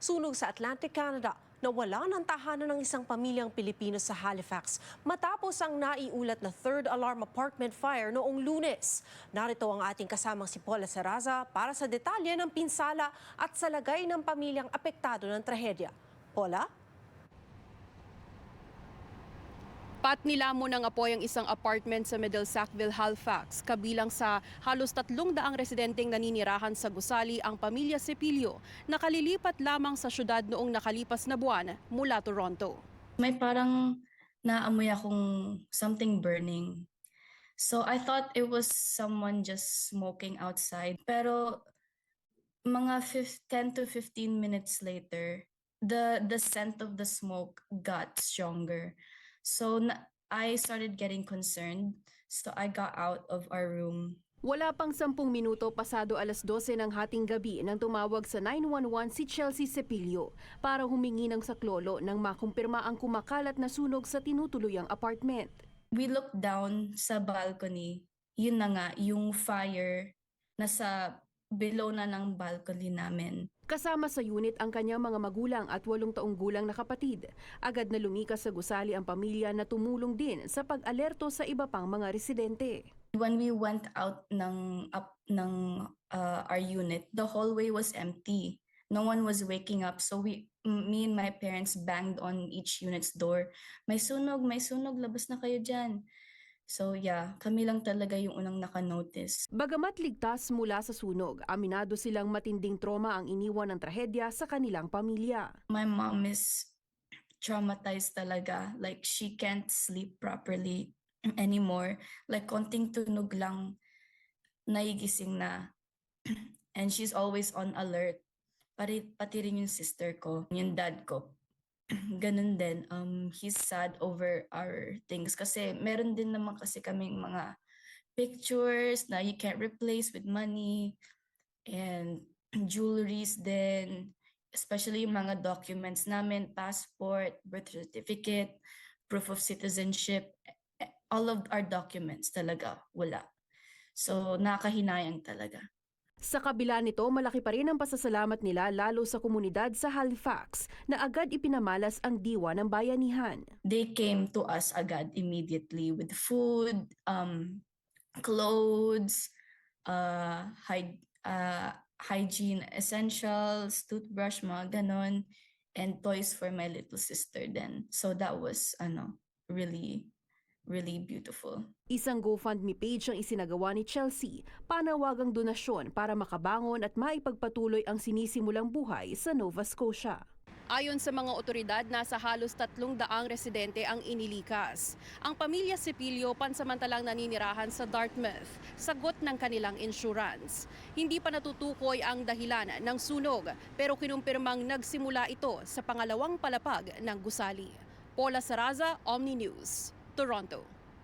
sunog sa Atlantic Canada. Nawala ng tahanan ng isang pamilyang Pilipino sa Halifax matapos ang naiulat na third alarm apartment fire noong Lunes. Narito ang ating kasamang si Paula Saraza para sa detalye ng pinsala at salagay ng pamilyang apektado ng trahedya. Paula? Nilamon ng apoy ang isang apartment sa Middle Sackville, Halifax. Kabilang sa halos 300 residenteng naninirahan sa gusali ang pamilya Cepillo na kalilipat lamang sa syudad noong nakalipas na buwan mula Toronto. May parang naamoy akong something burning. So I thought it was someone just smoking outside. Pero mga 10 to 15 minutes later, the scent of the smoke got stronger. So I started getting concerned. So I got out of our room. Wala pang 10 minuto pasado alas 12 ng hating gabi nang tumawag sa 911 si Chelsea Cepillo para humingi ng saklolo nang makumpirma ang kumakalat na sunog sa tinutuluyang apartment. We looked down sa balcony. Yun na nga, yung fire nasa below na ng balcony namin. Kasama sa unit ang kanyang mga magulang at 8 taong gulang na kapatid. Agad na lumikas sa gusali ang pamilya na tumulong din sa pag-alerto sa iba pang mga residente. When we went out ng our unit, the hallway was empty. No one was waking up. So me and my parents banged on each unit's door. May sunog, labas na kayo dyan. So yeah, kami lang talaga yung unang naka-notice. Bagamat ligtas mula sa sunog, aminado silang matinding trauma ang iniwan ng trahedya sa kanilang pamilya. My mom is traumatized talaga. Like she can't sleep properly anymore. Like konting tunog lang, nagigising na. And she's always on alert. Pati rin yung sister ko, yung dad ko. Ganun din, he's sad over our things. Kasi meron din naman kasi kaming mga pictures na you can't replace with money. And jewelries din. Especially yung mga documents namin, passport, birth certificate, proof of citizenship. All of our documents talaga wala. So nakakahinayang talaga. Sa kabila nito, malaki pa rin ang pasasalamat nila lalo sa komunidad sa Halifax na agad ipinamalas ang diwa ng bayanihan. They came to us agad immediately with food, clothes, hygiene essentials, toothbrush, mga ganon, and toys for my little sister then. So that was really beautiful. Isang GoFundMe page ang isinagawa ni Chelsea, panawagang donasyon para makabangon at maipagpatuloy ang sinisimulang buhay sa Nova Scotia. Ayon sa mga otoridad, nasa halos 300 residente ang inilikas. Ang pamilya Cepillo pansamantalang naninirahan sa Dartmouth, sagot ng kanilang insurance. Hindi pa natutukoy ang dahilan ng sunog, pero kinumpirmang nagsimula ito sa pangalawang palapag ng gusali. Paula Saraza, Omni News, Toronto.